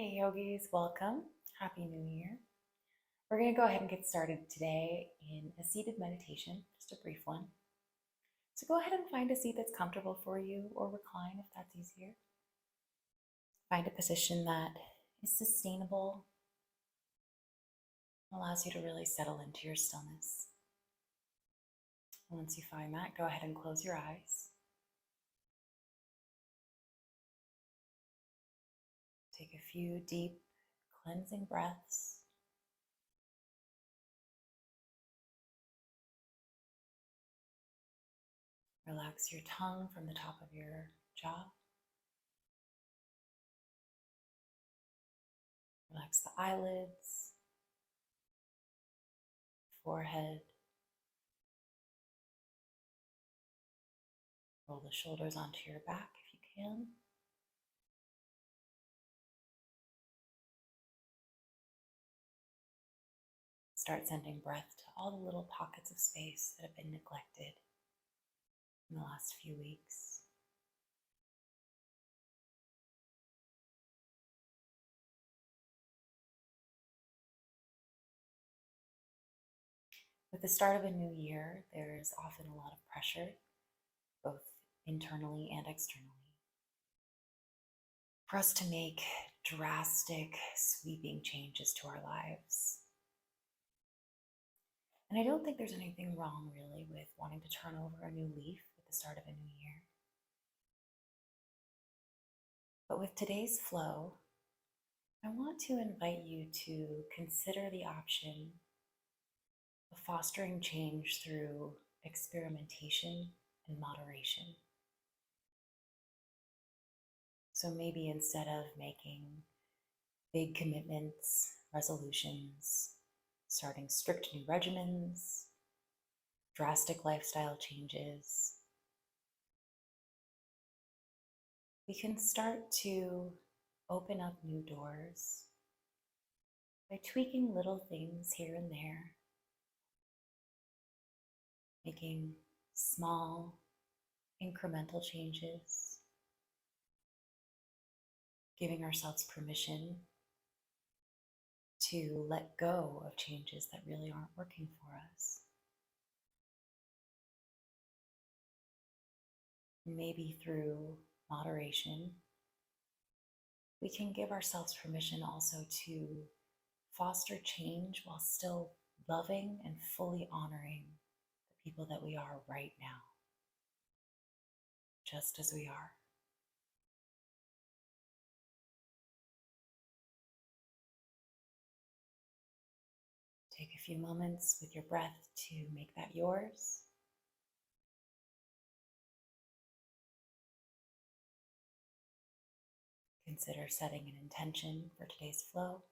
Hey yogis, welcome. Happy New Year. We're going to go ahead and get started today in a seated meditation, just a brief one. So go ahead and find a seat that's comfortable for you or recline if that's easier. Find a position that is sustainable, allows you to really settle into your stillness. Once you find that, go ahead and close your eyes. Take a few deep cleansing breaths. Relax your tongue from the top of your jaw. Relax the eyelids, forehead. Roll the shoulders onto your back if you can. Start sending breath to all the little pockets of space that have been neglected in the last few weeks. With the start of a new year, there's often a lot of pressure, both internally and externally, for us to make drastic, sweeping changes to our lives. And I don't think there's anything wrong, really, with wanting to turn over a new leaf at the start of a new year. But with today's flow, I want to invite you to consider the option of fostering change through experimentation and moderation. So maybe instead of making big commitments, resolutions, starting strict new regimens, drastic lifestyle changes, we can start to open up new doors by tweaking little things here and there, making small, incremental changes, giving ourselves permission to let go of changes that really aren't working for us. Maybe through moderation, we can give ourselves permission also to foster change while still loving and fully honoring the people that we are right now, just as we are. Take a few moments with your breath to make that yours. Consider setting an intention for today's flow.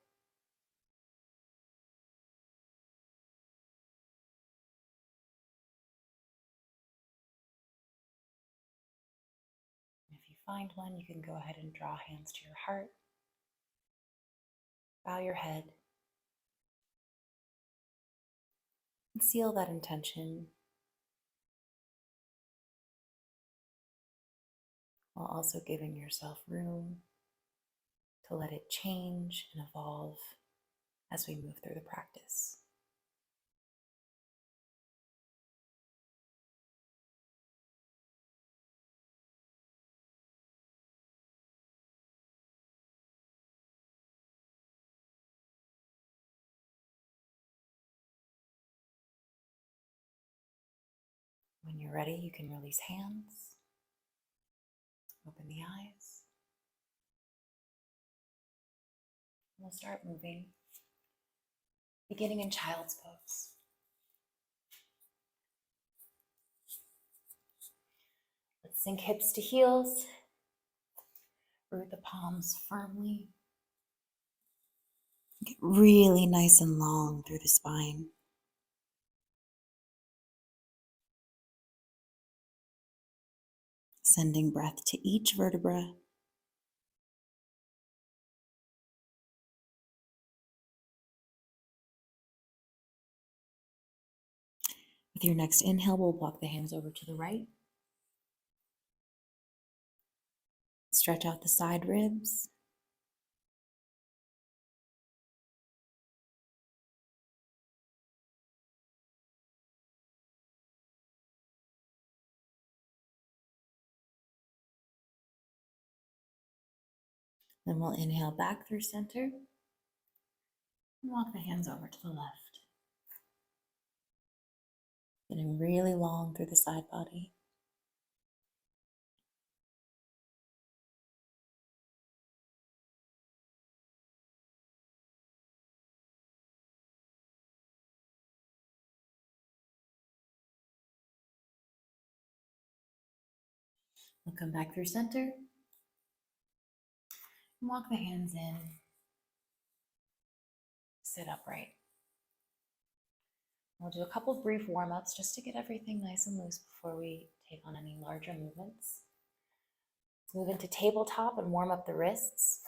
And if you find one, you can go ahead and draw hands to your heart. Bow your head. And seal that intention while also giving yourself room to let it change and evolve as we move through the practice. When you're ready, you can release hands, open the eyes. We'll start moving, beginning in child's pose. Let's sink hips to heels, root the palms firmly. Get really nice and long through the spine. Sending breath to each vertebra. With your next inhale, we'll walk the hands over to the right. Stretch out the side ribs. Then we'll inhale back through center and walk the hands over to the left. Getting really long through the side body. We'll come back through center and walk the hands in. Sit upright. We'll do a couple brief warm-ups just to get everything nice and loose before we take on any larger movements. Let's move into tabletop and warm up the wrists.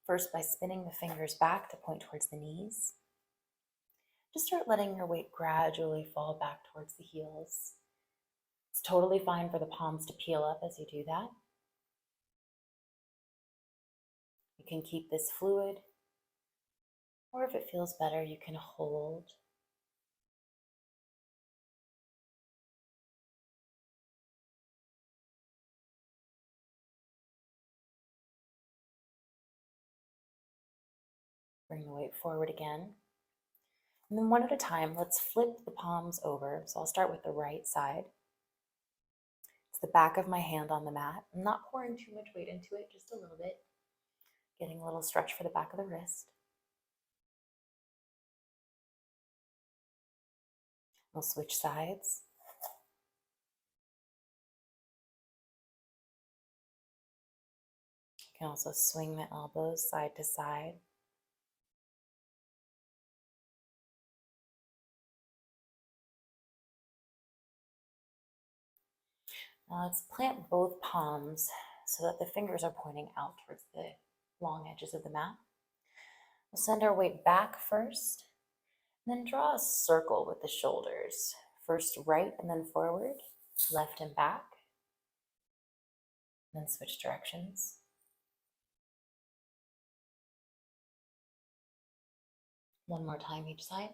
First by spinning the fingers back to point towards the knees. Just start letting your weight gradually fall back towards the heels. It's totally fine for the palms to peel up as you do that. You can keep this fluid, or if it feels better, you can hold. Bring the weight forward again. And then one at a time, let's flip the palms over. So I'll start with the right side. It's the back of my hand on the mat. I'm not pouring too much weight into it, just a little bit. Getting a little stretch for the back of the wrist. We'll switch sides. You can also swing the elbows side to side. Now let's plant both palms so that the fingers are pointing out towards the long edges of the mat. We'll send our weight back first, and then draw a circle with the shoulders. First right and then forward, left and back, then switch directions. One more time each side.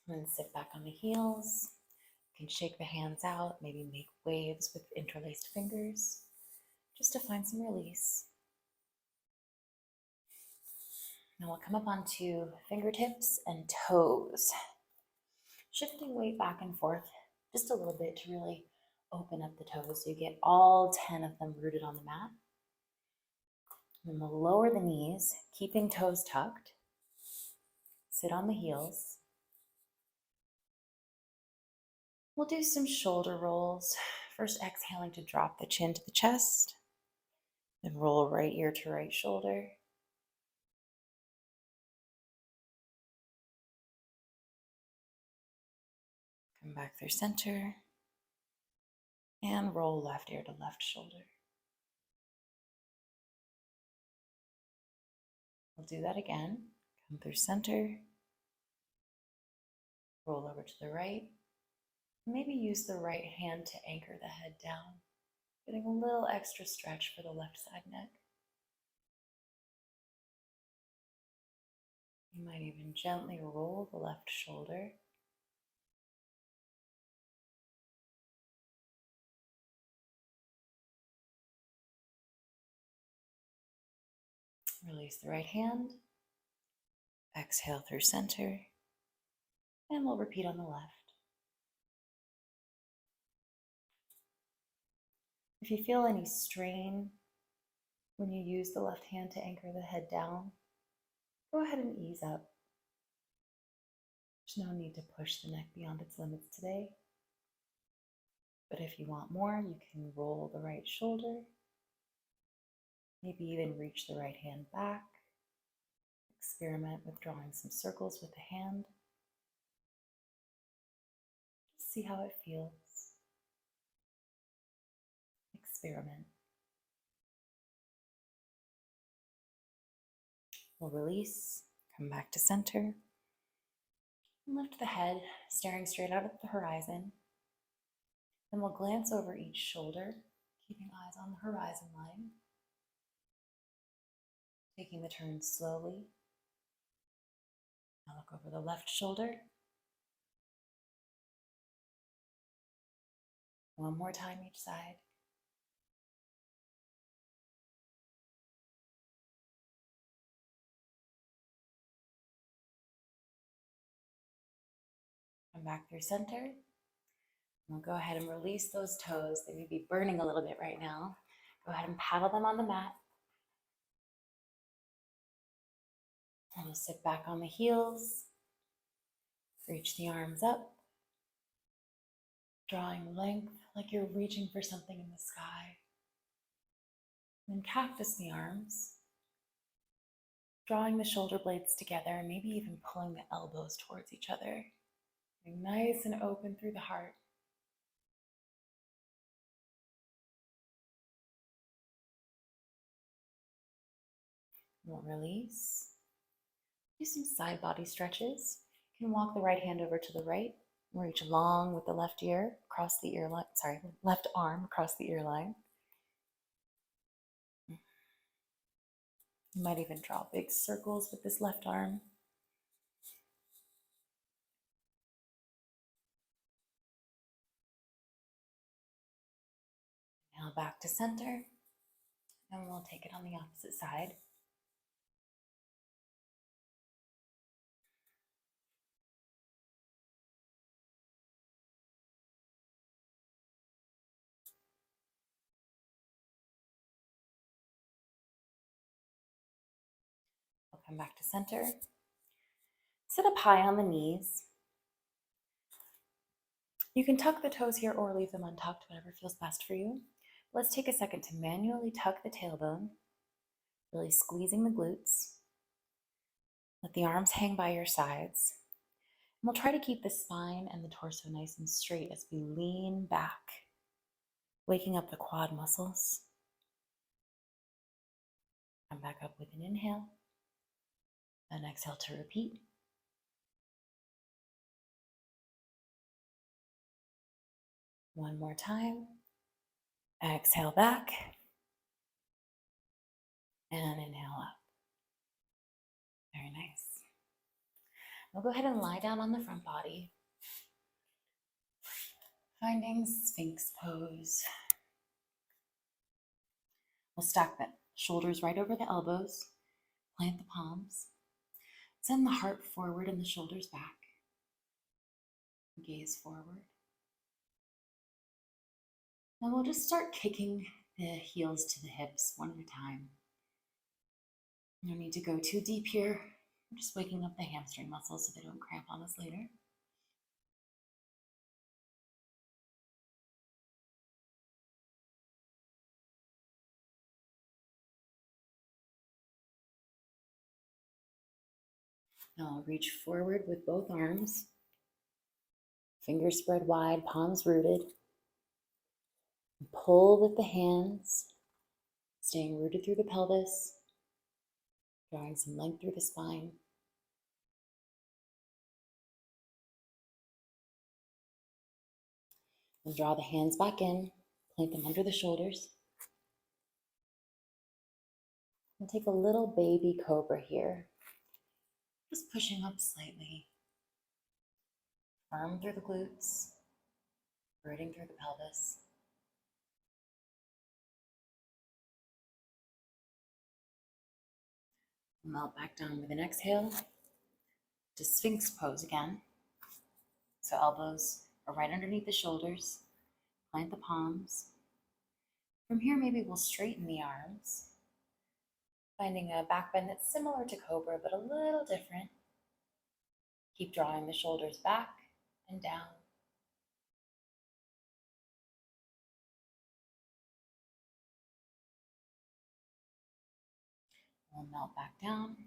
And then sit back on the heels. You can shake the hands out, maybe make waves with interlaced fingers, just to find some release. Now we'll come up onto fingertips and toes. Shifting weight back and forth just a little bit to really open up the toes so you get all 10 of them rooted on the mat. And then we'll lower the knees, keeping toes tucked. Sit on the heels. We'll do some shoulder rolls. First exhaling to drop the chin to the chest. Then roll right ear to right shoulder. Come back through center. And roll left ear to left shoulder. We'll do that again. Come through center. Roll over to the right. Maybe use the right hand to anchor the head down, getting a little extra stretch for the left side neck. You might even gently roll the left shoulder. Release the right hand. Exhale through center. And we'll repeat on the left. If you feel any strain when you use the left hand to anchor the head down, go ahead and ease up. There's no need to push the neck beyond its limits today. But if you want more, you can roll the right shoulder. Maybe even reach the right hand back. Experiment with drawing some circles with the hand. Just see how it feels. Experiment. We'll release, come back to center, and lift the head, staring straight out at the horizon. Then we'll glance over each shoulder, keeping eyes on the horizon line. Taking the turn slowly. Now look over the left shoulder. One more time each side. Come back through center. We'll go ahead and release those toes. They may be burning a little bit right now. Go ahead and paddle them on the mat. And we'll sit back on the heels. Reach the arms up. Drawing length like you're reaching for something in the sky. And cactus the arms. Drawing the shoulder blades together and maybe even pulling the elbows towards each other. Being nice and open through the heart. We'll release. Do some side body stretches. You can walk the right hand over to the right. Reach long with the left ear across the ear line. Sorry, left arm across the ear line. You might even draw big circles with this left arm. Now back to center. And we'll take it on the opposite side. We'll come back to center. Sit up high on the knees. You can tuck the toes here or leave them untucked, whatever feels best for you. Let's take a second to manually tuck the tailbone, really squeezing the glutes. Let the arms hang by your sides. And we'll try to keep the spine and the torso nice and straight as we lean back, waking up the quad muscles. Come back up with an inhale, and exhale to repeat. One more time. Exhale back, and inhale up. Very nice. We'll go ahead and lie down on the front body, finding Sphinx pose. We'll stack the shoulders right over the elbows, plant the palms, send the heart forward and the shoulders back, gaze forward. Now we'll just start kicking the heels to the hips one at a time. No need to go too deep here. We're just waking up the hamstring muscles so they don't cramp on us later. Now I'll reach forward with both arms. Fingers spread wide, palms rooted. Pull with the hands, staying rooted through the pelvis, drawing some length through the spine. And draw the hands back in, plant them under the shoulders. And take a little baby cobra here. Just pushing up slightly. Firm through the glutes, rooting through the pelvis. Melt back down with an exhale to Sphinx pose again. So elbows are right underneath the shoulders. Plant the palms. From here, maybe we'll straighten the arms, finding a back bend that's similar to Cobra, but a little different. Keep drawing the shoulders back and down. We'll melt back down.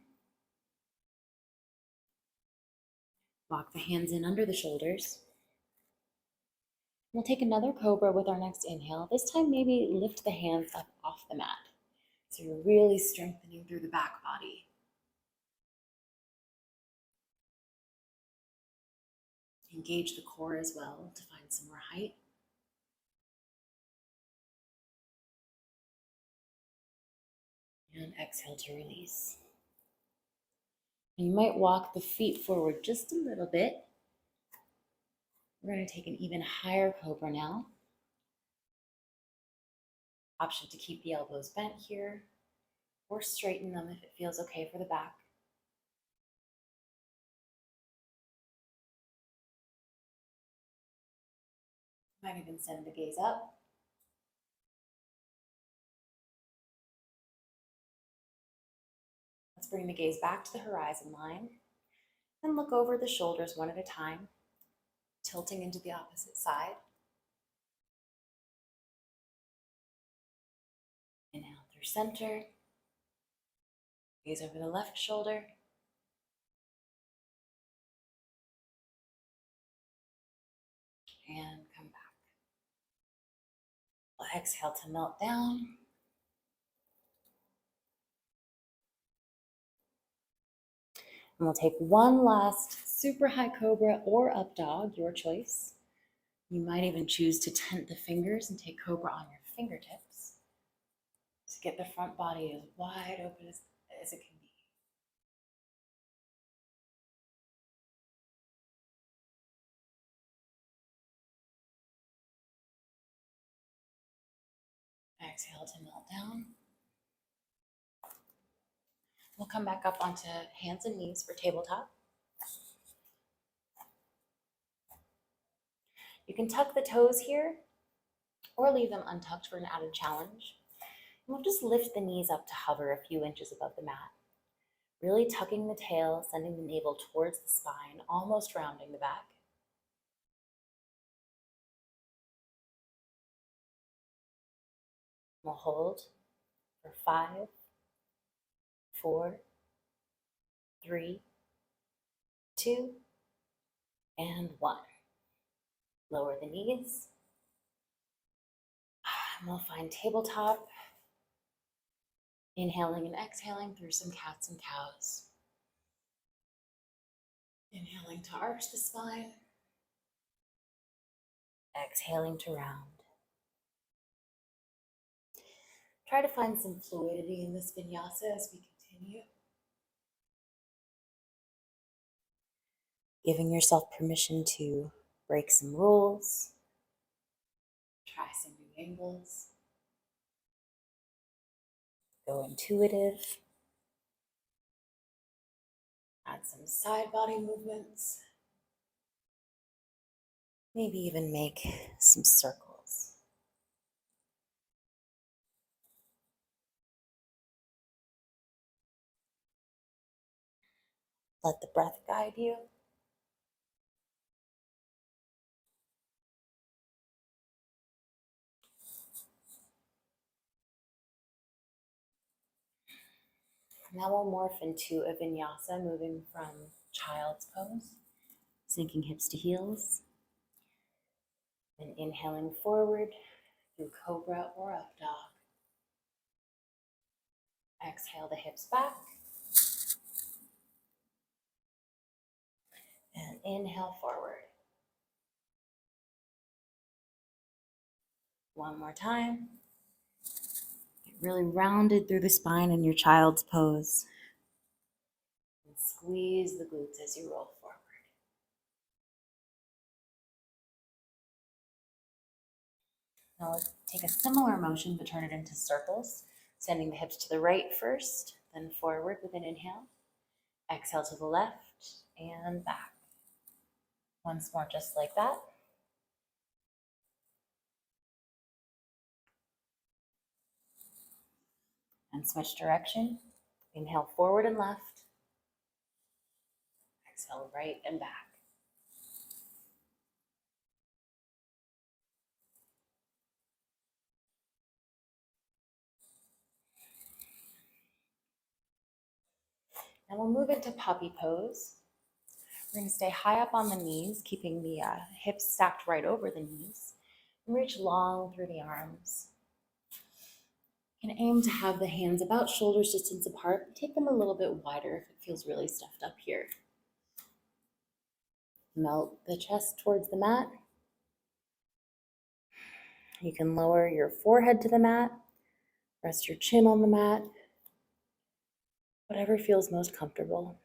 Walk the hands in under the shoulders. We'll take another Cobra with our next inhale. This time, maybe lift the hands up off the mat. So you're really strengthening through the back body. Engage the core as well to find some more height. And exhale to release. And you might walk the feet forward just a little bit. We're going to take an even higher Cobra now. Option to keep the elbows bent here or straighten them if it feels okay for the back. Might even send the gaze up. Let's bring the gaze back to the horizon line and look over the shoulders one at a time, tilting into the opposite side. Inhale through center. Gaze over the left shoulder. And come back. We'll exhale to melt down. And we'll take one last super high cobra or up dog, your choice. You might even choose to tent the fingers and take cobra on your fingertips to get the front body as wide open as it can be. Exhale to melt down. We'll come back up onto hands and knees for tabletop. You can tuck the toes here or leave them untucked for an added challenge. And we'll just lift the knees up to hover a few inches above the mat. Really tucking the tail, sending the navel towards the spine, almost rounding the back. We'll hold for 5, 4, 3, 2, and 1. Lower the knees. And we'll find tabletop. Inhaling and exhaling through some cats and cows. Inhaling to arch the spine. Exhaling to round. Try to find some fluidity in this vinyasa as we continue. Giving yourself permission to break some rules. Try some new angles. Go intuitive. Add some side body movements. Maybe even make some circles. Let the breath guide you. Now we'll morph into a vinyasa, moving from child's pose, sinking hips to heels, and inhaling forward through cobra or up dog. Exhale the hips back, and inhale forward. One more time. Get really rounded through the spine in your child's pose. And squeeze the glutes as you roll forward. Now let's take a similar motion but turn it into circles, sending the hips to the right first, then forward with an inhale. Exhale to the left and back. Once more, just like that. And switch direction. Inhale forward and left. Exhale right and back. And we'll move into puppy pose. We're going to stay high up on the knees, keeping the hips stacked right over the knees. And reach long through the arms. You can aim to have the hands about shoulders distance apart. Take them a little bit wider if it feels really stuffed up here. Melt the chest towards the mat. You can lower your forehead to the mat. Rest your chin on the mat. Whatever feels most comfortable.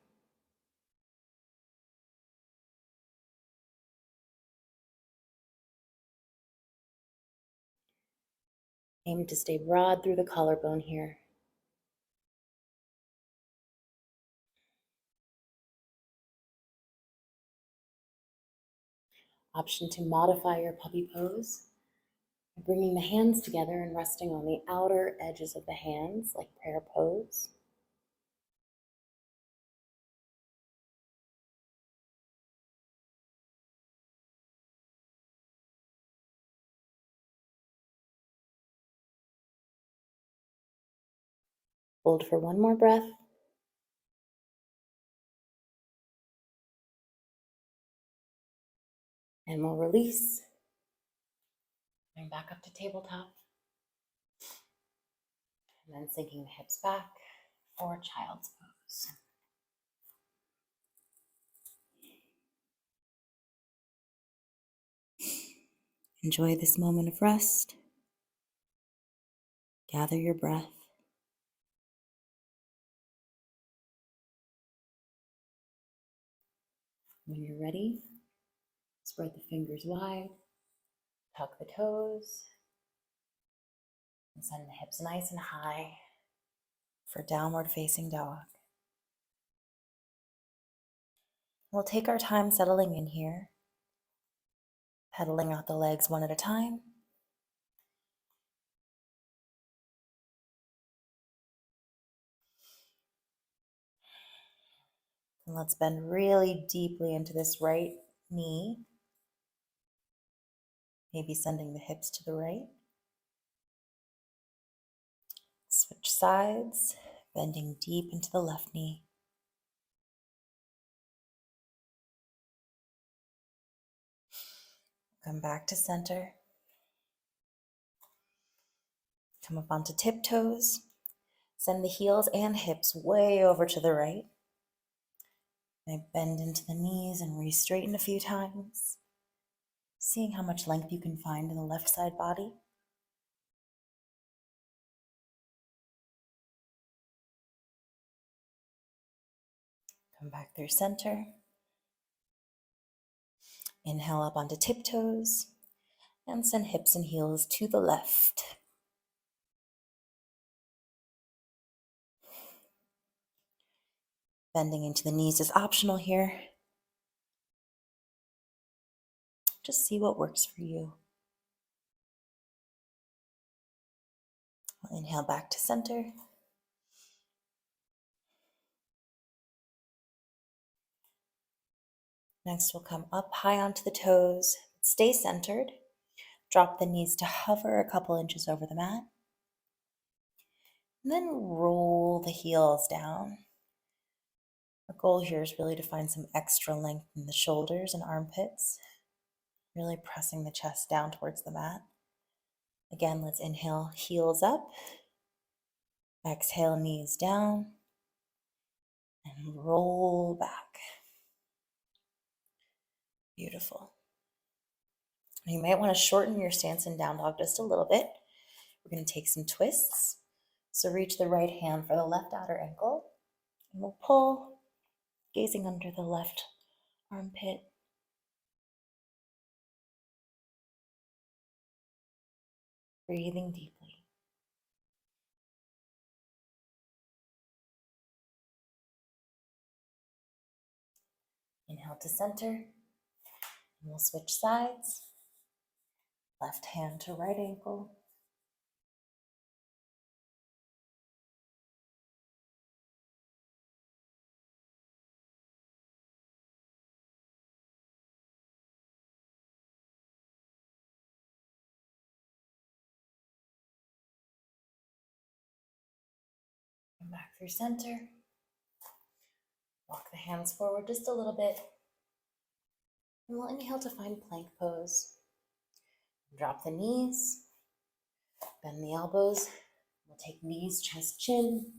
Aim to stay broad through the collarbone here. Option to modify your puppy pose, bringing the hands together and resting on the outer edges of the hands like prayer pose. Hold for one more breath. And we'll release. Coming back up to tabletop. And then sinking the hips back for child's pose. Enjoy this moment of rest. Gather your breath. When you're ready, spread the fingers wide, tuck the toes, and send the hips nice and high for downward facing dog. We'll take our time settling in here, pedaling out the legs one at a time. And let's bend really deeply into this right knee, maybe sending the hips to the right. Switch sides, bending deep into the left knee. Come back to center. Come up onto tiptoes. Send the heels and hips way over to the right. I bend into the knees and re-straighten a few times, seeing how much length you can find in the left side body. Come back through center. Inhale up onto tiptoes and send hips and heels to the left. Bending into the knees is optional here. Just see what works for you. We'll inhale back to center. Next, we'll come up high onto the toes. Stay centered. Drop the knees to hover a couple inches over the mat. And then roll the heels down. Our goal here is really to find some extra length in the shoulders and armpits, really pressing the chest down towards the mat. Again, let's inhale, heels up. Exhale, knees down. And roll back. Beautiful. You might want to shorten your stance in down dog just a little bit. We're going to take some twists. So reach the right hand for the left outer ankle. And we'll pull, gazing under the left armpit. Breathing deeply. Inhale to center. And we'll switch sides. Left hand to right ankle. Come back through center. Walk the hands forward just a little bit. And we'll inhale to find plank pose. Drop the knees. Bend the elbows. We'll take knees, chest, chin.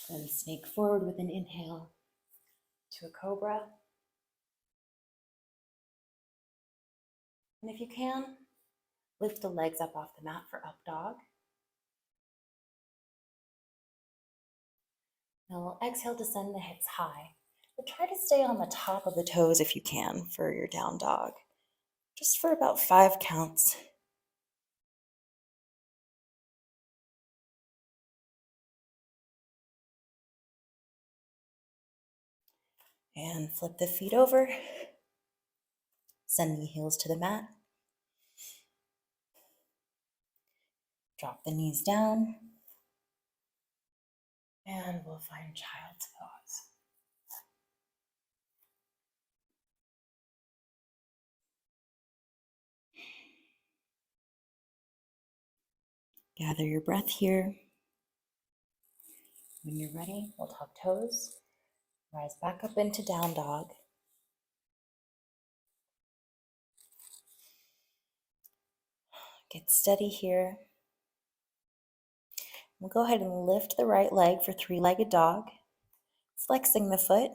Then snake forward with an inhale to a cobra. And if you can, lift the legs up off the mat for up dog. Now we'll exhale to send the hips high. But try to stay on the top of the toes if you can for your down dog, just for about 5 counts. And flip the feet over, sending the heels to the mat. Drop the knees down, and we'll find child's pose. Gather your breath here. When you're ready, we'll tuck toes, rise back up into down dog. Get steady here. We'll go ahead and lift the right leg for three-legged dog, flexing the foot,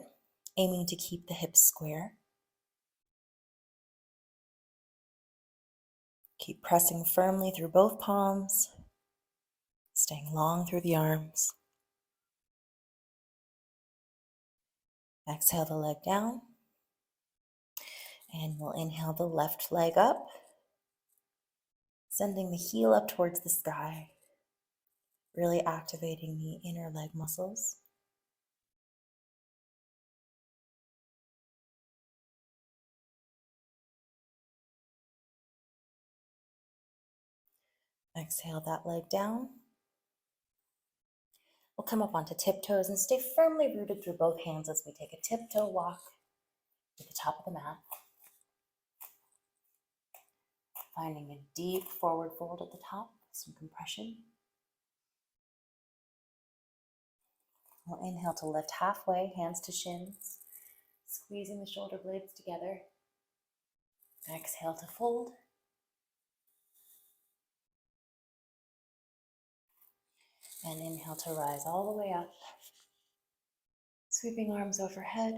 aiming to keep the hips square. Keep pressing firmly through both palms, staying long through the arms. Exhale the leg down, and we'll inhale the left leg up, sending the heel up towards the sky, really activating the inner leg muscles. Exhale that leg down. We'll come up onto tiptoes and stay firmly rooted through both hands as we take a tiptoe walk to the top of the mat. Finding a deep forward fold at the top, some compression. We'll inhale to lift halfway, hands to shins, squeezing the shoulder blades together. Exhale to fold. And inhale to rise all the way up, sweeping arms overhead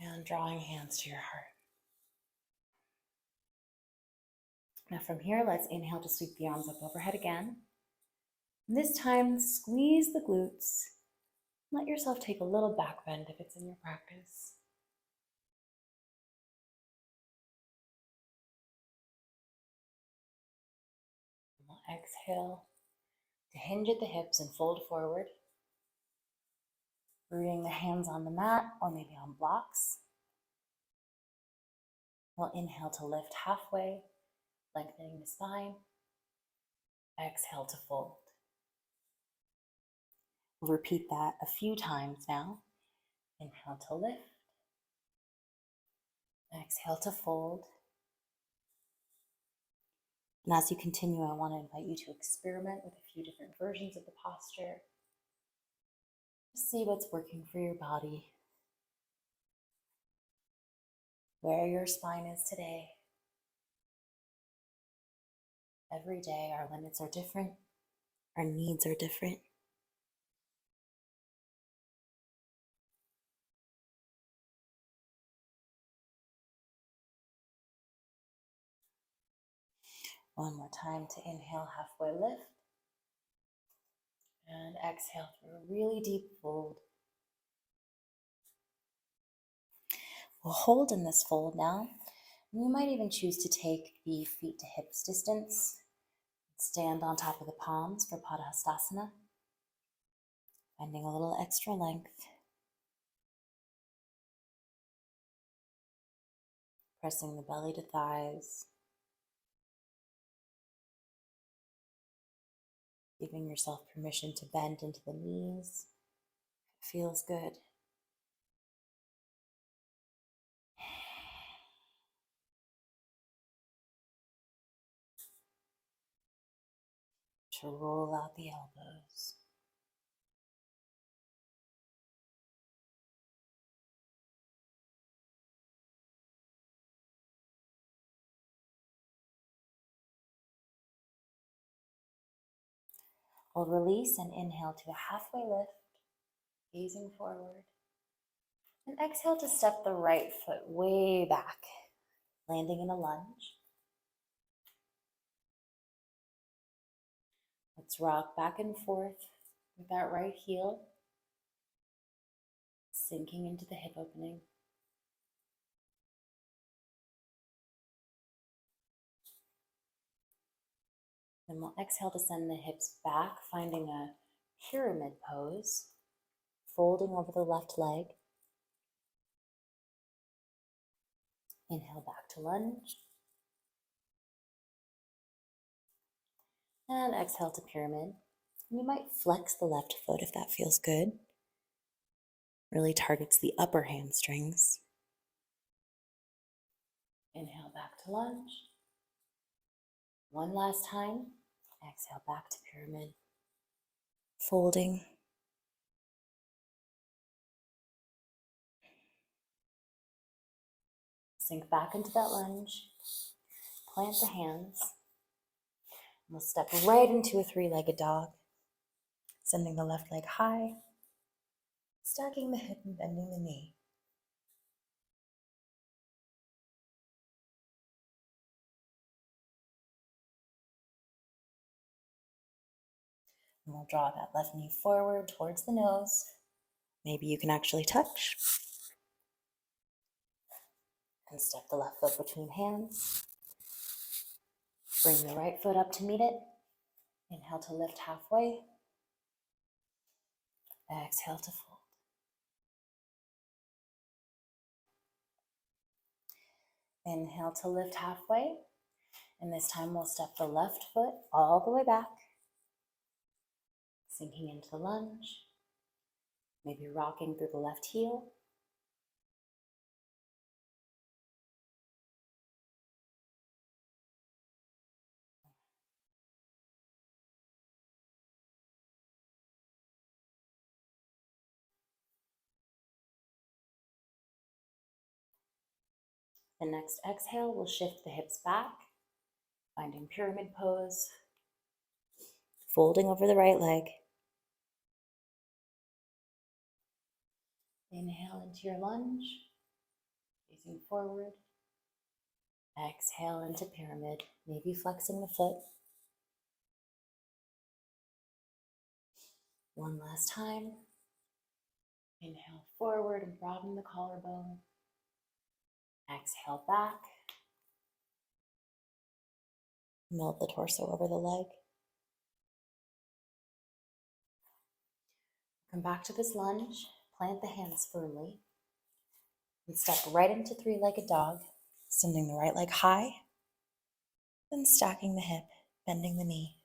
and drawing hands to your heart. Now from here, let's inhale to sweep the arms up overhead again. And this time, squeeze the glutes. Let yourself take a little back bend if it's in your practice. And we'll exhale to hinge at the hips and fold forward, rooting the hands on the mat or maybe on blocks. We'll inhale to lift halfway, lengthening the spine. Exhale to fold. We'll repeat that a few times now. Inhale to lift. Exhale to fold. And as you continue, I want to invite you to experiment with a few different versions of the posture. Just see what's working for your body, where your spine is today. Every day, our limits are different, our needs are different. One more time to inhale, halfway lift. And exhale through a really deep fold. We'll hold in this fold now. And you might even choose to take the feet to hips distance. Stand on top of the palms for Padahastasana. Finding a little extra length. Pressing the belly to thighs. Giving yourself permission to bend into the knees. It feels good. To roll out the elbows. We'll release and inhale to a halfway lift, gazing forward. And exhale to step the right foot way back, landing in a lunge. Let's rock back and forth with that right heel. sinking into the hip opening. Then we'll exhale to send the hips back, finding a pyramid pose, folding over the left leg. Inhale back to lunge. And exhale to pyramid. You might flex the left foot if that feels good. Really targets the upper hamstrings. Inhale back to lunge. One last time. Exhale back to pyramid. Folding. Sink back into that lunge. Plant the hands. And we'll step right into a three-legged dog. Sending the left leg high. Stacking the hip and bending the knee. And we'll draw that left knee forward towards the nose. Maybe you can actually touch. And step the left foot between hands. Bring the right foot up to meet it. Inhale to lift halfway. Exhale to fold. Inhale to lift halfway. And this time we'll step the left foot all the way back. Sinking into the lunge. Maybe rocking through the left heel. The next exhale, we'll shift the hips back, finding pyramid pose, folding over the right leg. Inhale into your lunge, facing forward. Exhale into pyramid, maybe flexing the foot. One last time. Inhale forward and broaden the collarbone. Exhale back. Melt the torso over the leg. Come back to this lunge. Plant the hands firmly. And step right into three-legged dog, sending the right leg high. Then stacking the hip, bending the knee.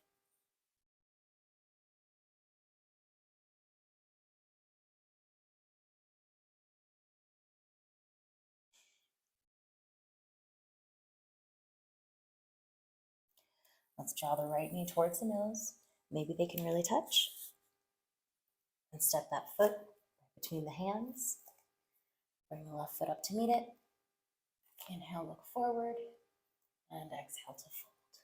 Let's draw the right knee towards the nose. Maybe they can really touch. And step that foot between the hands. Bring the left foot up to meet it. Inhale, look forward. And exhale to fold.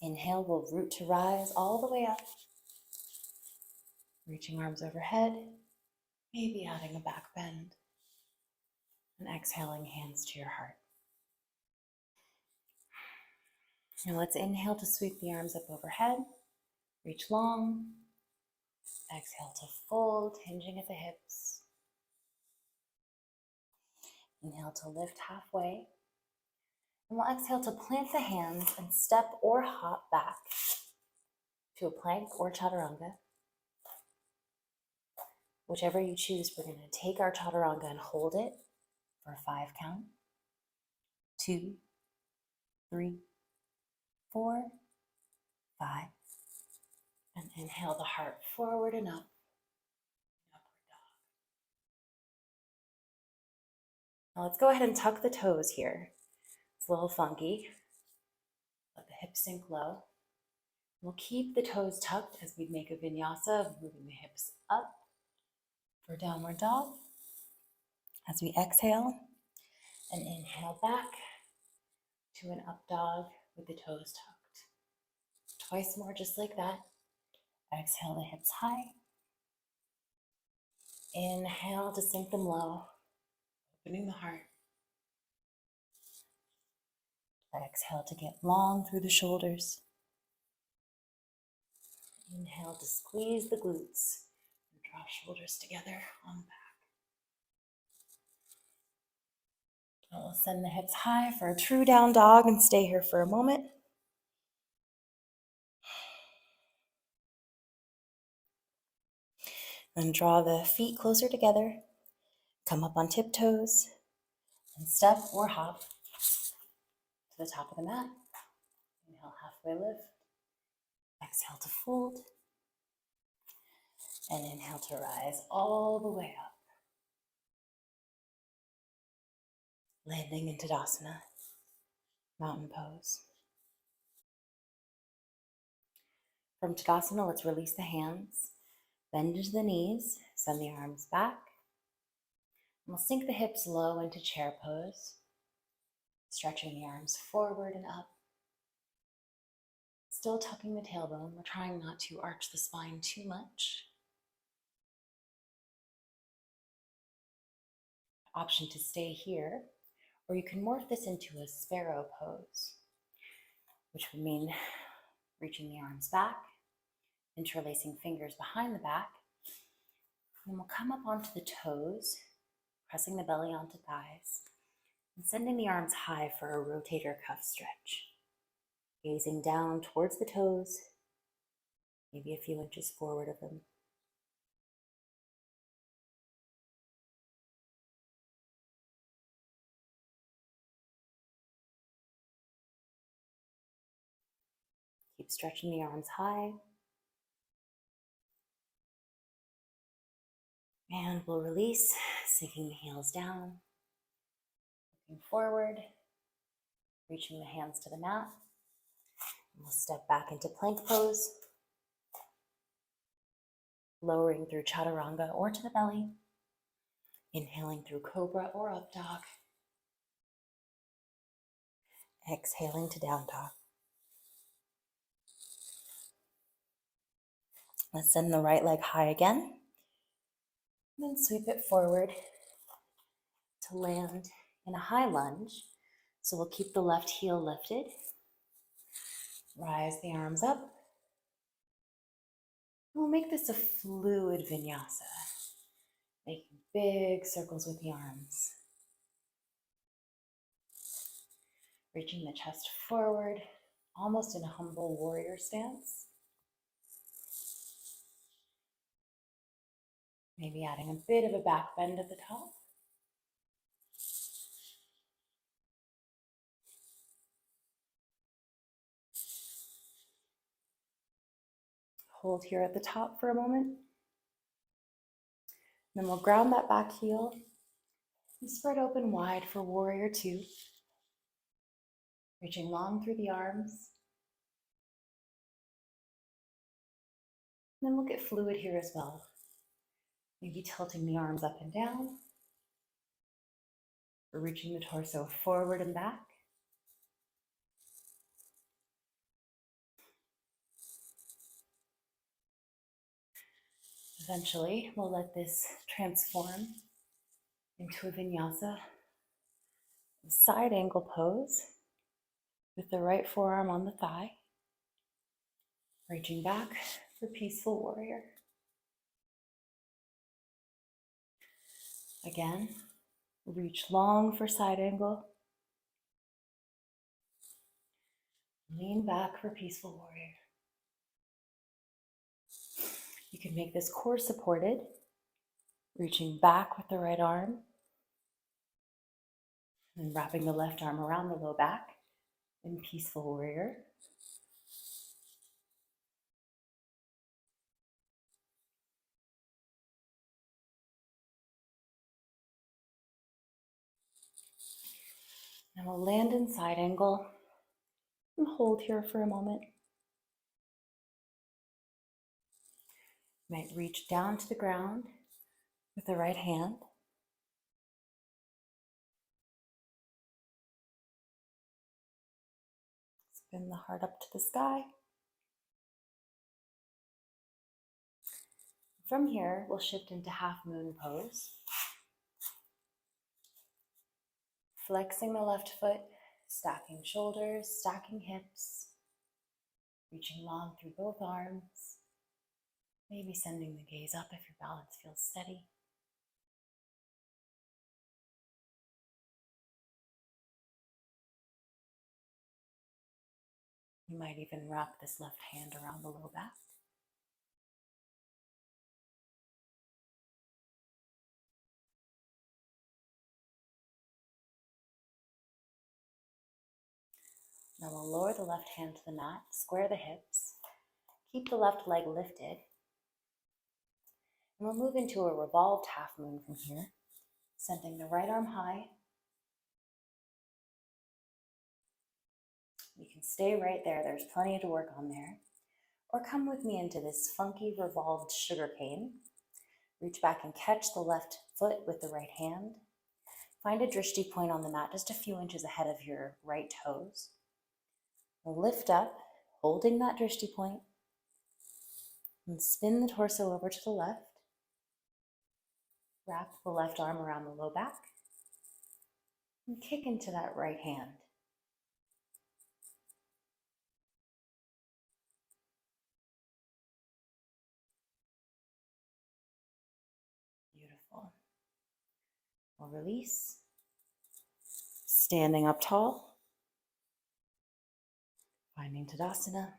Inhale, we'll root to rise all the way up. Reaching arms overhead. Maybe adding a back bend. And exhaling, hands to your heart. Now let's inhale to sweep the arms up overhead. Reach long. Exhale to fold, hinging at the hips. Inhale to lift halfway. And we'll exhale to plant the hands and step or hop back to a plank or chaturanga. Whichever you choose, we're going to take our chaturanga and hold it for a 5 count. 2, 3, 4, 5. And inhale the heart forward and up. Upward dog. Now let's go ahead and tuck the toes here. It's a little funky. Let the hips sink low. We'll keep the toes tucked as we make a vinyasa of moving the hips up for downward dog. As we exhale and inhale back to an up dog with the toes tucked. Twice more just like that. Exhale the hips high. Inhale to sink them low, opening the heart. Exhale to get long through the shoulders. Inhale to squeeze the glutes and draw shoulders together on the back. We'll send the hips high for a true down dog and stay here for a moment. Then draw the feet closer together. Come up on tiptoes and step or hop to the top of the mat. Inhale, halfway lift. Exhale to fold. And inhale to rise all the way up. Landing into Tadasana, mountain pose. From Tadasana, let's release the hands. Bend into the knees, send the arms back. And we'll sink the hips low into chair pose. Stretching the arms forward and up. Still tucking the tailbone. We're trying not to arch the spine too much. Option to stay here, or you can morph this into a sparrow pose, which would mean reaching the arms back, interlacing fingers behind the back. Then we'll come up onto the toes, pressing the belly onto thighs, and sending the arms high for a rotator cuff stretch. Gazing down towards the toes, maybe a few inches forward of them. Keep stretching the arms high. And we'll release, sinking the heels down. Looking forward, reaching the hands to the mat. And we'll step back into plank pose. Lowering through chaturanga or to the belly. Inhaling through cobra or up dog. Exhaling to down dog. Let's send the right leg high again. And then sweep it forward to land in a high lunge. So we'll keep the left heel lifted. Rise the arms up. We'll make this a fluid vinyasa. Making big circles with the arms. Reaching the chest forward, almost in a humble warrior stance. Maybe adding a bit of a back bend at the top. Hold here at the top for a moment. Then we'll ground that back heel and spread open wide for warrior two. Reaching long through the arms. And then we'll get fluid here as well. Maybe tilting the arms up and down. Or reaching the torso forward and back. Eventually, we'll let this transform into a vinyasa, side angle pose with the right forearm on the thigh, reaching back for peaceful warrior. Again, reach long for side angle, lean back for peaceful warrior. You can make this core supported, reaching back with the right arm, and wrapping the left arm around the low back in peaceful warrior. And we'll land in side angle and hold here for a moment. Might reach down to the ground with the right hand. Spin the heart up to the sky. From here, we'll shift into half moon pose. Flexing the left foot, stacking shoulders, stacking hips, reaching long through both arms. Maybe sending the gaze up if your balance feels steady. You might even wrap this left hand around the low back. Now we'll lower the left hand to the mat, square the hips, keep the left leg lifted, and we'll move into a revolved half moon from here, sending the right arm high. You can stay right there, there's plenty to work on there. Or come with me into this funky revolved sugar cane. Reach back and catch the left foot with the right hand. Find a drishti point on the mat just a few inches ahead of your right toes. Lift up, holding that drishti point, and spin the torso over to the left. Wrap the left arm around the low back and kick into that right hand. Beautiful. We'll release. Standing up tall. Finding Tadasana.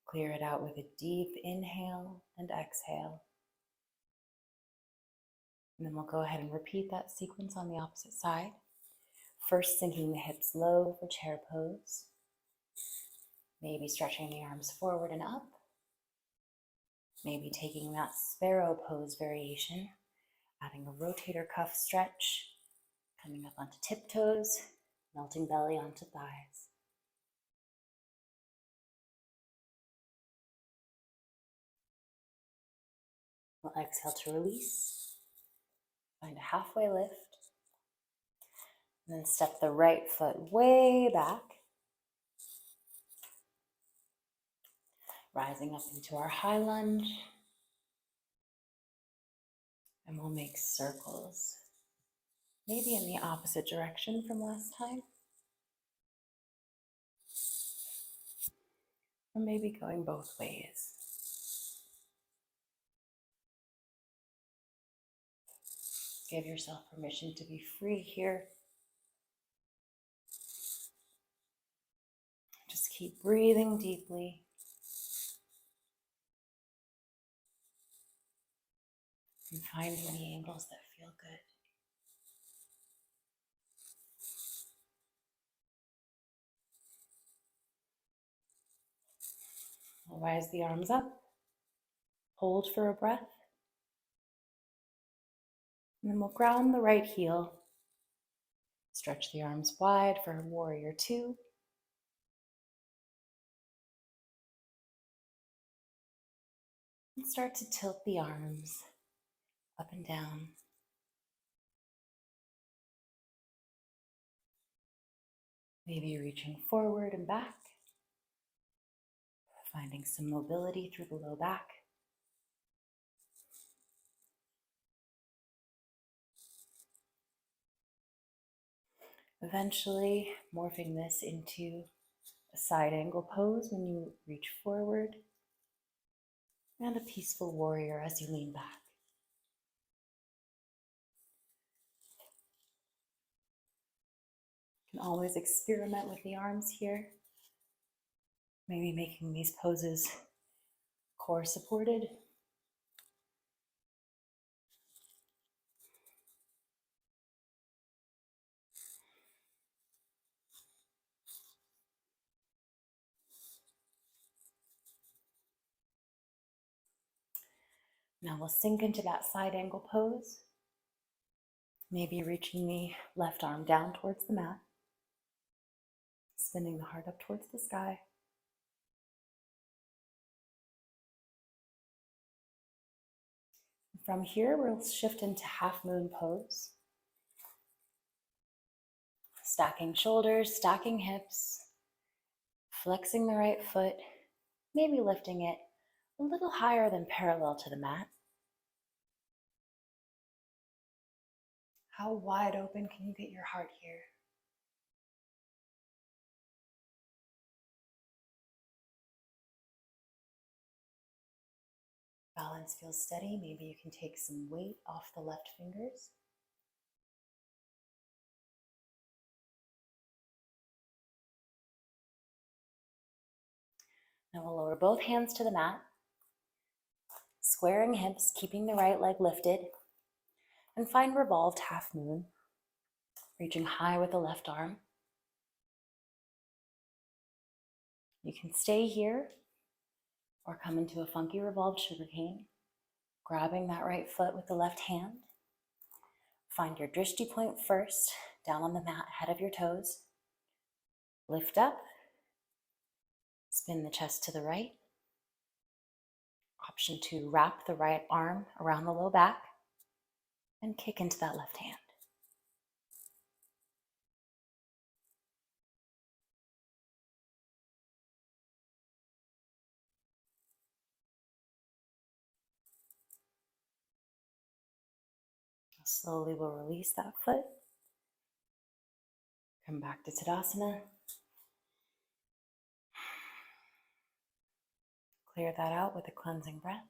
Clear it out with a deep inhale and exhale. And then we'll go ahead and repeat that sequence on the opposite side. First, sinking the hips low for chair pose. Maybe stretching the arms forward and up. Maybe taking that sparrow pose variation, adding a rotator cuff stretch, coming up onto tiptoes, melting belly onto thighs. We'll exhale to release. Find a halfway lift. And then step the right foot way back. Rising up into our high lunge. And we'll make circles. Maybe in the opposite direction from last time. Or maybe going both ways. Give yourself permission to be free here. Just keep breathing deeply. And finding the angles that feel good. We'll rise the arms up. Hold for a breath. And then we'll ground the right heel. Stretch the arms wide for warrior two. And start to tilt the arms up and down. Maybe reaching forward and back. Finding some mobility through the low back. Eventually morphing this into a side angle pose when you reach forward. And a peaceful warrior as you lean back. You can always experiment with the arms here. Maybe making these poses core supported. Now we'll sink into that side angle pose. Maybe reaching the left arm down towards the mat. Spinning the heart up towards the sky. From here, we'll shift into half moon pose. Stacking shoulders, stacking hips, flexing the right foot, maybe lifting it a little higher than parallel to the mat. How wide open can you get your heart here? Balance feels steady. Maybe you can take some weight off the left fingers. Now we'll lower both hands to the mat, squaring hips, keeping the right leg lifted, and find revolved half moon, reaching high with the left arm. You can stay here or come into a funky revolved sugar cane, grabbing that right foot with the left hand. Find your drishti point first, down on the mat, head of your toes. Lift up, spin the chest to the right. Option 2, wrap the right arm around the low back and kick into that left hand. Slowly we'll release that foot. Come back to Tadasana. Clear that out with a cleansing breath.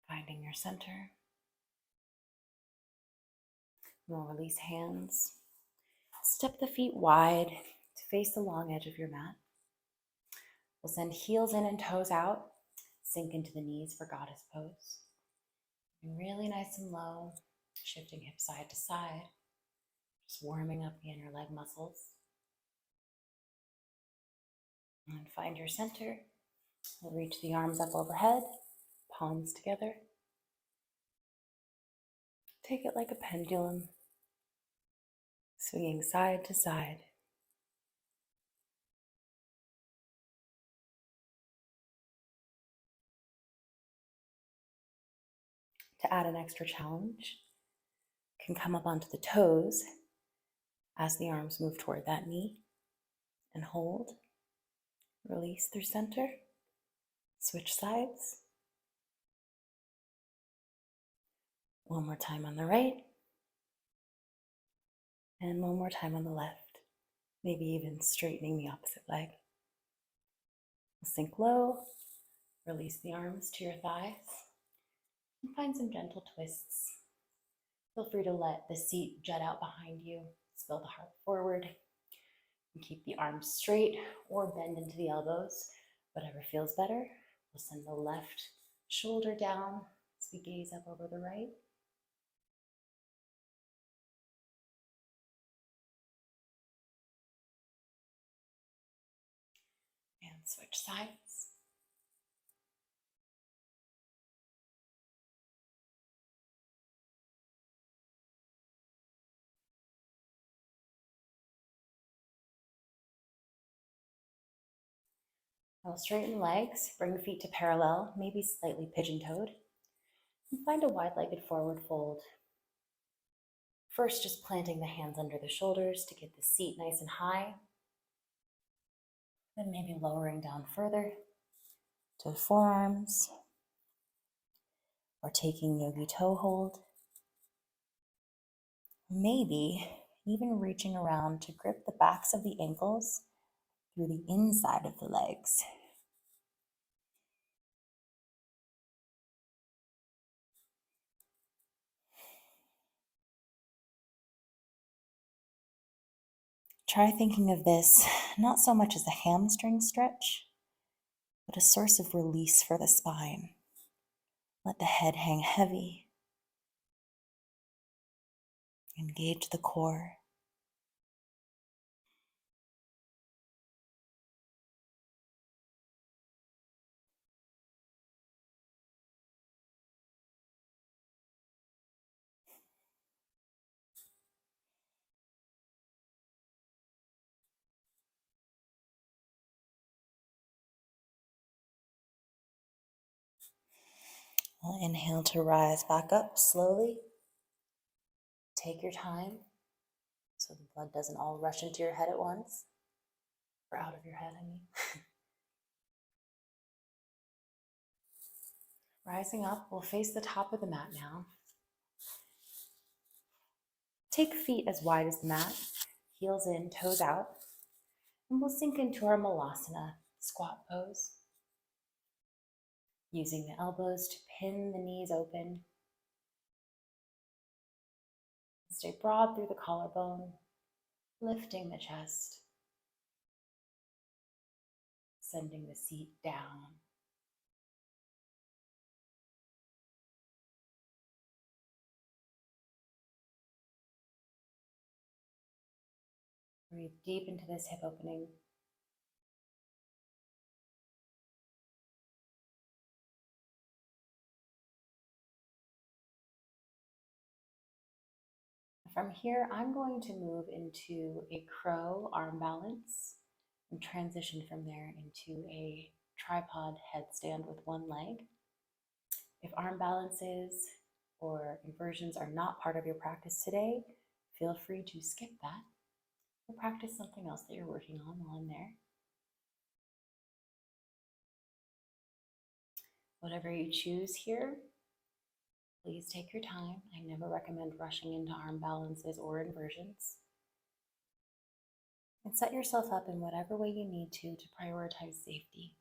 Finding your center. We'll release hands. Step the feet wide to face the long edge of your mat. We'll send heels in and toes out. Sink into the knees for goddess pose. And really nice and low, shifting hips side to side. Just warming up the inner leg muscles. And find your center. We'll reach the arms up overhead, palms together. Take it like a pendulum, swinging side to side. To add an extra challenge, you can come up onto the toes as the arms move toward that knee and hold. Release through center. Switch sides. One more time on the right. And one more time on the left. Maybe even straightening the opposite leg. Sink low. Release the arms to your thighs. And find some gentle twists. Feel free to let the seat jut out behind you. Spill the heart forward. And keep the arms straight or bend into the elbows. Whatever feels better. We'll send the left shoulder down as we gaze up over the right. And switch sides. We'll straighten legs, bring the feet to parallel, maybe slightly pigeon-toed, and find a wide-legged forward fold. First, just planting the hands under the shoulders to get the seat nice and high. Then maybe lowering down further to the forearms, or taking yogi toe hold. Maybe even reaching around to grip the backs of the ankles through the inside of the legs. Try thinking of this not so much as a hamstring stretch, but a source of release for the spine. Let the head hang heavy. Engage the core. We'll inhale to rise back up slowly. Take your time so the blood doesn't all rush into your head at once. Or out of your head, I mean. Rising up, we'll face the top of the mat now. Take feet as wide as the mat, heels in, toes out, and we'll sink into our malasana, squat pose. using the elbows to pin the knees open. Stay broad through the collarbone, lifting the chest, sending the seat down. Breathe deep into this hip opening. From here, I'm going to move into a crow arm balance and transition from there into a tripod headstand with one leg. If arm balances or inversions are not part of your practice today, feel free to skip that or practice something else that you're working on while I'm there. Whatever you choose here, please take your time. I never recommend rushing into arm balances or inversions. And set yourself up in whatever way you need to prioritize safety.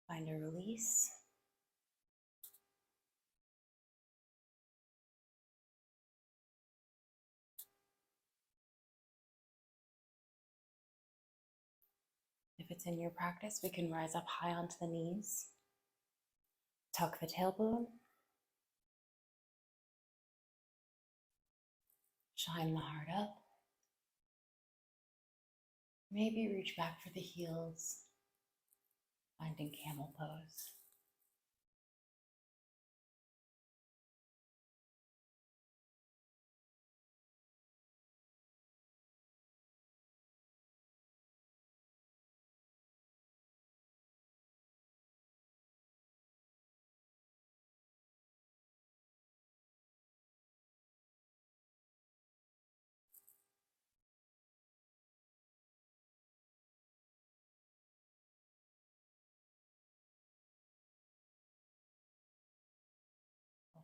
Find a release. If it's in your practice, we can rise up high onto the knees. Tuck the tailbone. Shine the heart up. Maybe reach back for the heels, finding camel pose.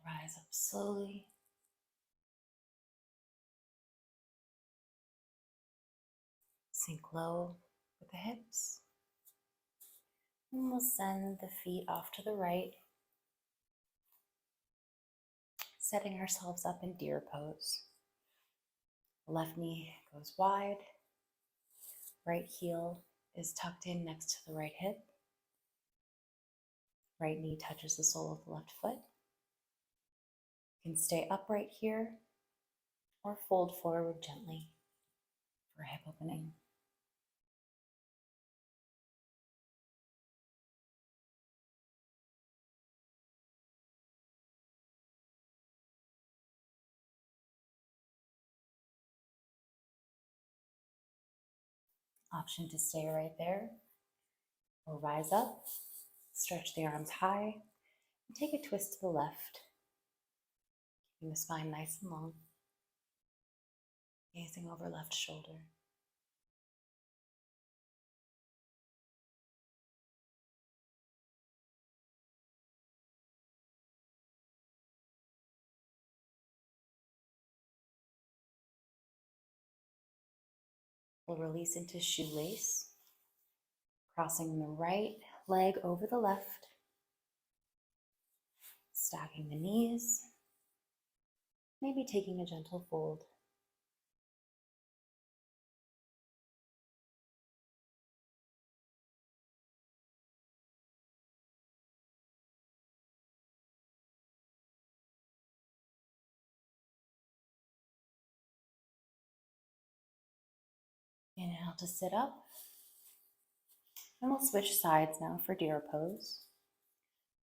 Rise up slowly. Sink low with the hips. And we'll send the feet off to the right, setting ourselves up in deer pose. Left knee goes wide. Right heel is tucked in next to the right hip. Right knee touches the sole of the left foot. You can stay upright here or fold forward gently for hip opening. Option to stay right there or rise up, stretch the arms high, and take a twist to the left, keeping the spine nice and long, gazing over left shoulder. We'll release into shoelace, crossing the right leg over the left, stacking the knees, maybe taking a gentle fold. Inhale to sit up. And we'll switch sides now for deer pose.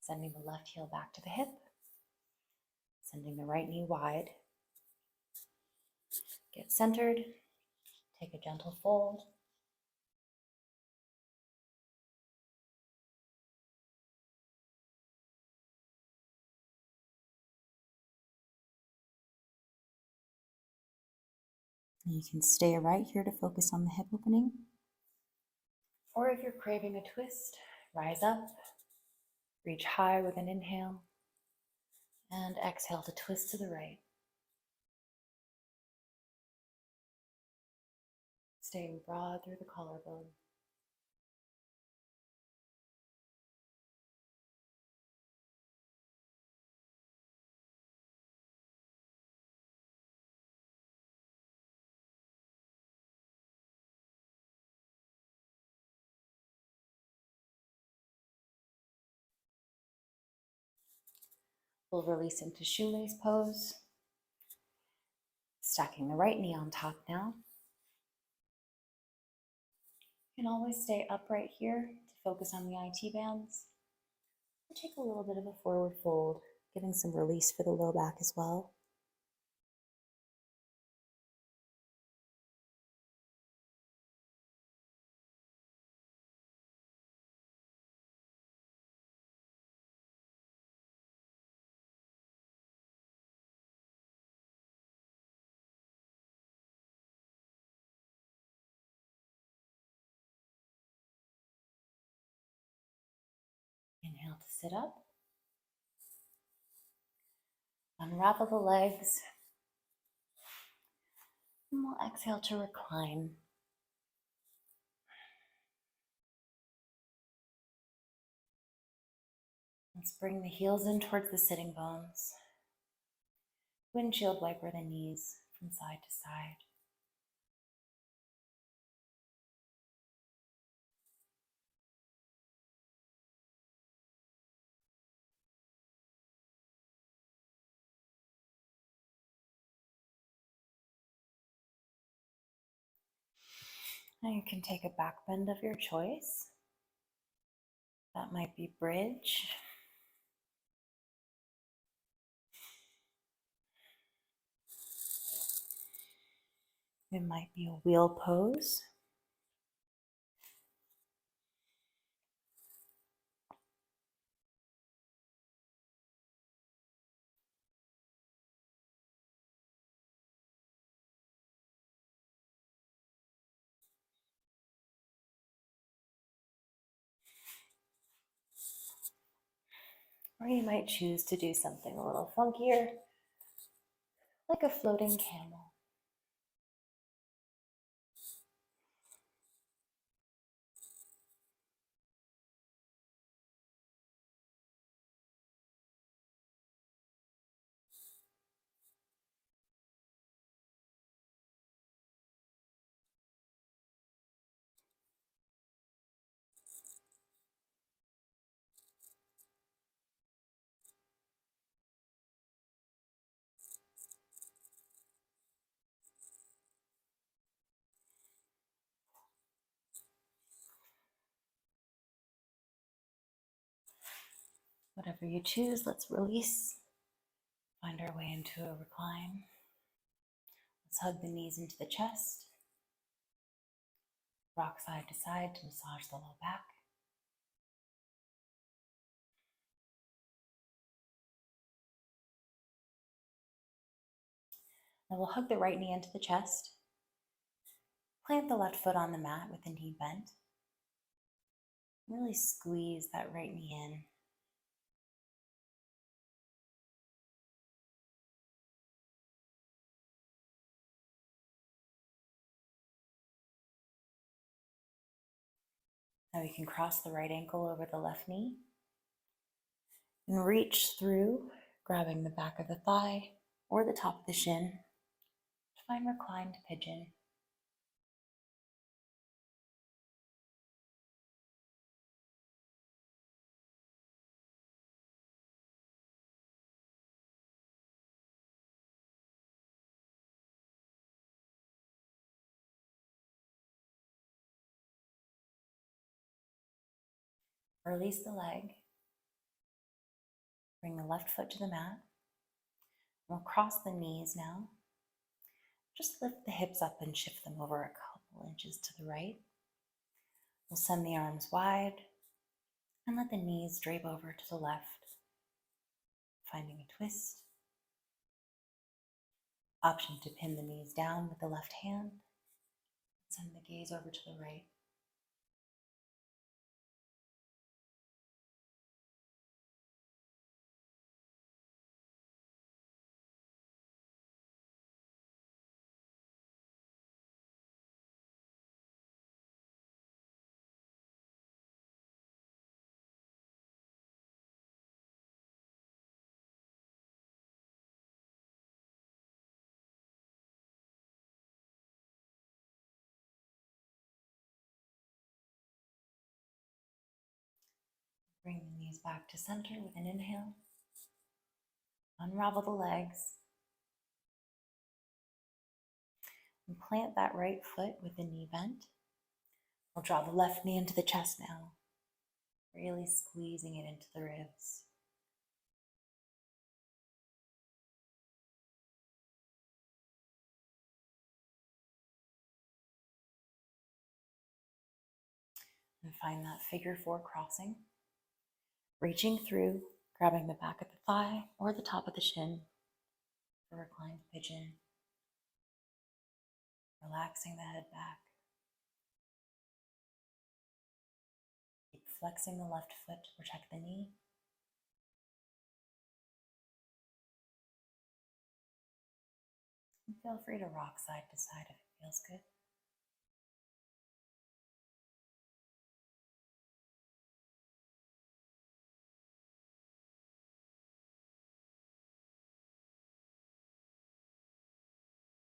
Sending the left heel back to the hip. Sending the right knee wide. Get centered. Take a gentle fold. You can stay right here to focus on the hip opening. Or if you're craving a twist, rise up, reach high with an inhale, and exhale to twist to the right. Staying broad through the collarbone. We'll release into shoelace pose. Stacking the right knee on top now. You can always stay upright here to focus on the IT bands. Or take a little bit of a forward fold, giving some release for the low back as well. Inhale to sit up. Unravel the legs. And we'll exhale to recline. Let's bring the heels in towards the sitting bones. Windshield wiper the knees from side to side. Now you can take a back bend of your choice. That might be bridge. It might be a wheel pose. Or you might choose to do something a little funkier, like a floating camel. Whatever you choose, let's release. Find our way into a recline. Let's hug the knees into the chest. Rock side to side to massage the low back. Now we'll hug the right knee into the chest. Plant the left foot on the mat with the knee bent. Really squeeze that right knee in. Now you can cross the right ankle over the left knee and reach through, grabbing the back of the thigh, or the top of the shin. Find reclined pigeon. Release the leg. Bring the left foot to the mat. We'll cross the knees now. Just lift the hips up and shift them over a couple inches to the right. We'll send the arms wide and let the knees drape over to the left, finding a twist. Option to pin the knees down with the left hand. Send the gaze over to the right. Bring the knees back to center with an inhale. Unravel the legs. And plant that right foot with the knee bent. We'll draw the left knee into the chest now, really squeezing it into the ribs. And find that figure four crossing. Reaching through, grabbing the back of the thigh or the top of the shin for reclined pigeon. Relaxing the head back. Keep flexing the left foot to protect the knee. And feel free to rock side to side if it feels good.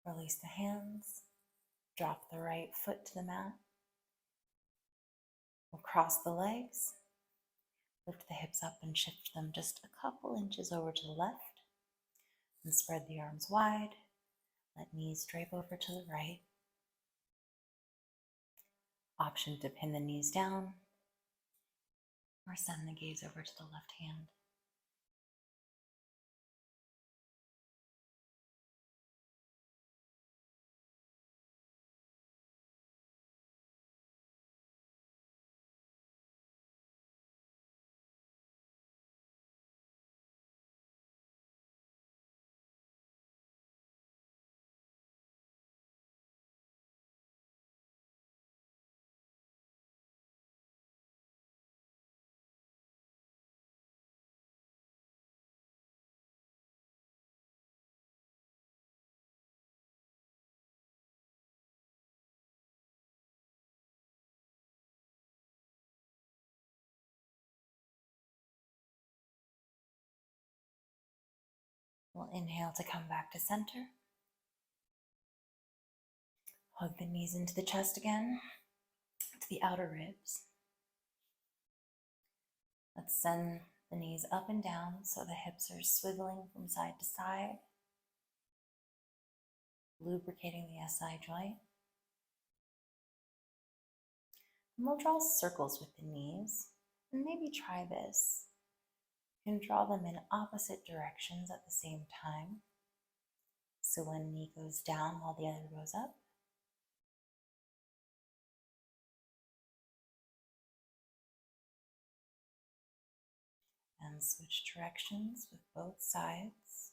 Release the hands. Drop the right foot to the mat. We'll cross the legs. Lift the hips up and shift them just a couple inches over to the left. And spread the arms wide. Let knees drape over to the right. Option to pin the knees down or send the gaze over to the left hand. We'll inhale to come back to center. Hug the knees into the chest again, to the outer ribs. Let's send the knees up and down so the hips are swiveling from side to side, lubricating the SI joint. And we'll draw circles with the knees, and maybe try this. You can draw them in opposite directions at the same time. So one knee goes down while the other goes up. And switch directions with both sides.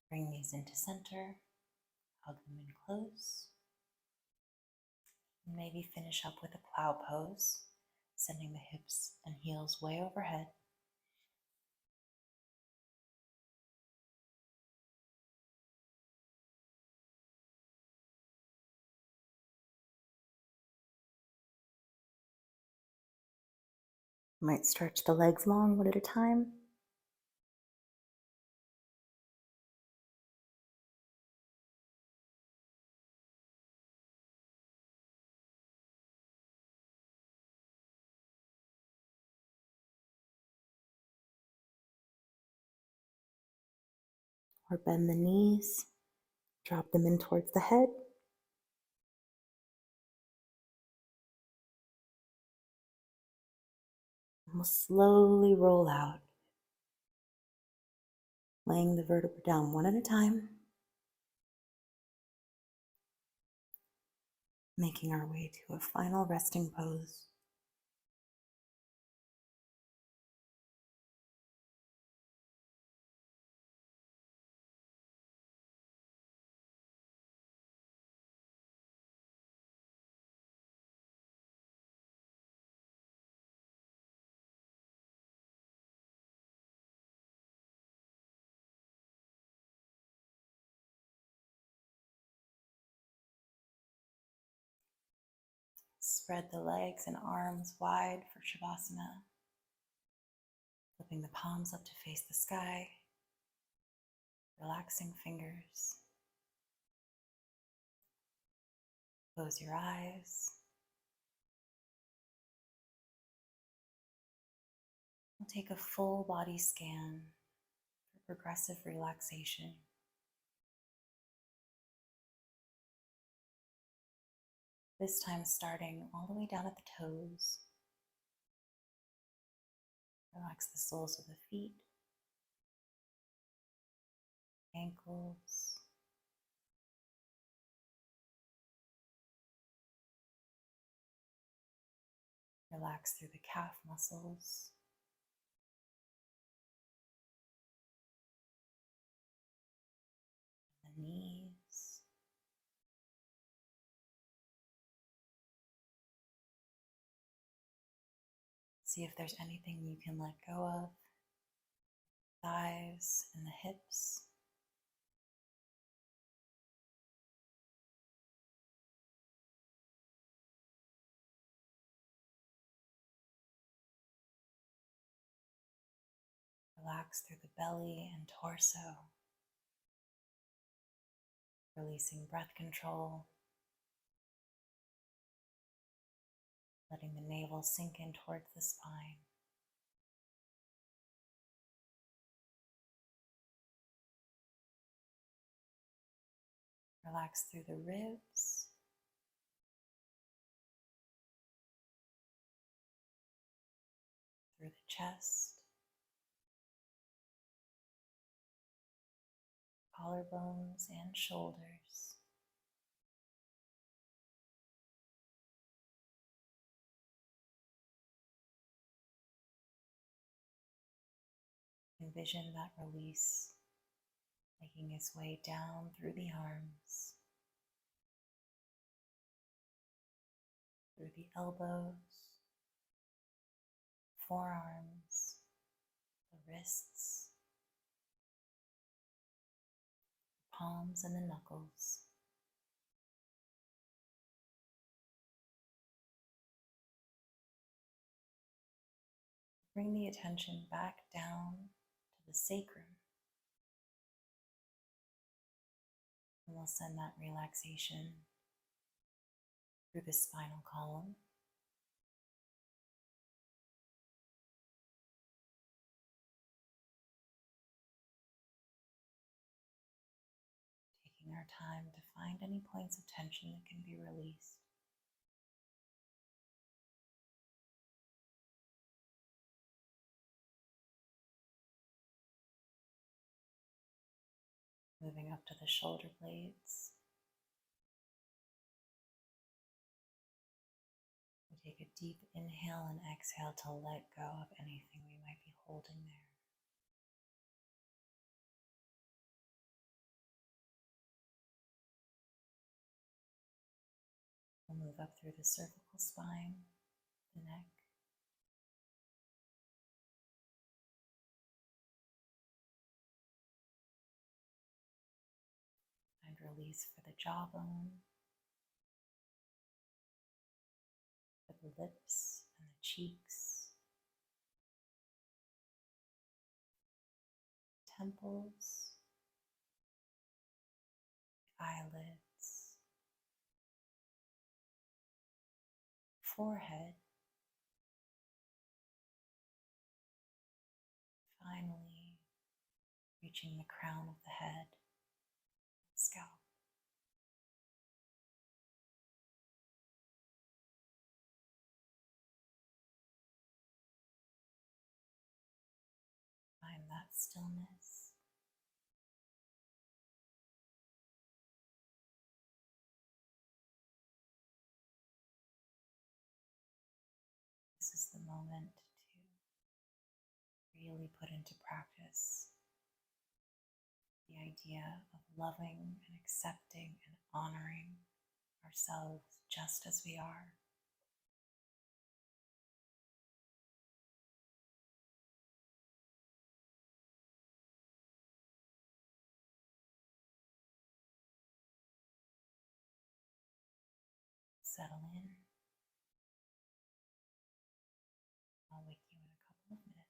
Bring these into center, hug them in close. And maybe finish up with a plow pose, sending the hips and heels way overhead. You might stretch the legs long one at a time. Or bend the knees, drop them in towards the head. And we'll slowly roll out, laying the vertebra down one at a time, making our way to a final resting pose. Spread the legs and arms wide for Shavasana, flipping the palms up to face the sky, relaxing fingers. Close your eyes. We'll take a full body scan for progressive relaxation. This time starting all the way down at the toes. Relax the soles of the feet, ankles, relax through the calf muscles, the knees, see if there's anything you can let go of, thighs and the hips. Relax through the belly and torso, releasing breath control, letting the navel sink in towards the spine. Relax through the ribs, through the chest, collarbones and shoulders. Envision that release making its way down through the arms, through the elbows, forearms, the wrists, palms and the knuckles. Bring the attention back down to the sacrum, and we'll send that relaxation through the spinal column, taking our time to find any points of tension that can be released. Moving up to the shoulder blades. We take a deep inhale and exhale to let go of anything we might be holding there. We'll move up through the cervical spine, the neck, and release for the jawbone, for the lips and the cheeks, temples, eyelids, forehead, finally reaching the crown of the head, scalp. Find that stillness. This is the moment to really put into practice the idea of loving and accepting and honoring ourselves just as we are. Settle in. I'll wake you in a couple of minutes.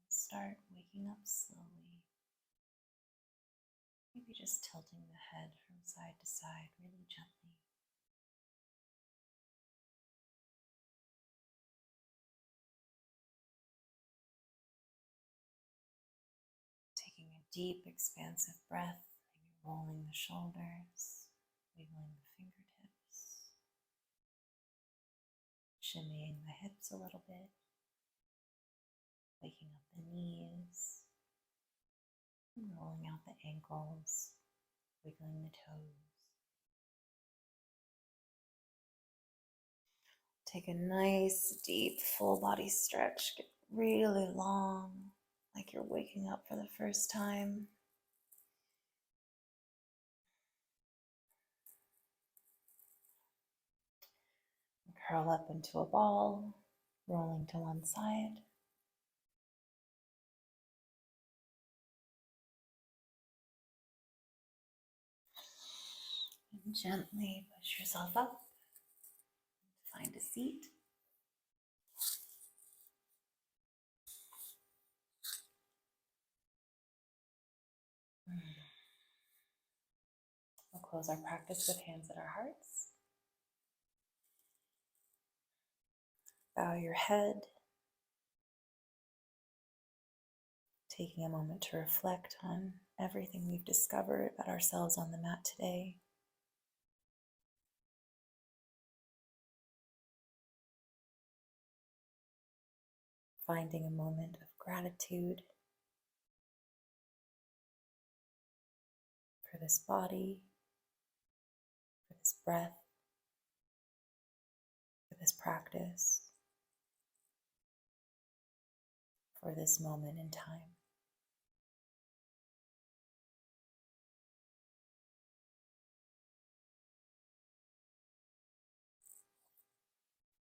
Start waking up slowly. Maybe just tilting the head from side to side really gently. Taking a deep, expansive breath, maybe rolling the shoulders, wiggling the fingertips, shimmying the hips a little bit, waking up the knees, and rolling out the ankles, wiggling the toes. Take a nice, deep, full body stretch. Get really long, like you're waking up for the first time. Curl up into a ball, rolling to one side. And gently push yourself up. Find a seat. We'll close our practice with hands at our hearts. Bow your head, taking a moment to reflect on everything we've discovered about ourselves on the mat today. Finding a moment of gratitude for this body, for this breath, for this practice, for this moment in time.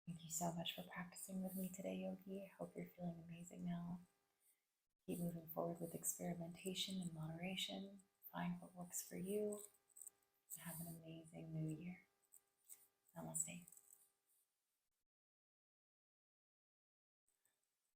Thank you so much for practicing with me today, Yogi. I hope you're feeling amazing now. Keep moving forward with experimentation and moderation. Find what works for you. Have an amazing new year. Namaste.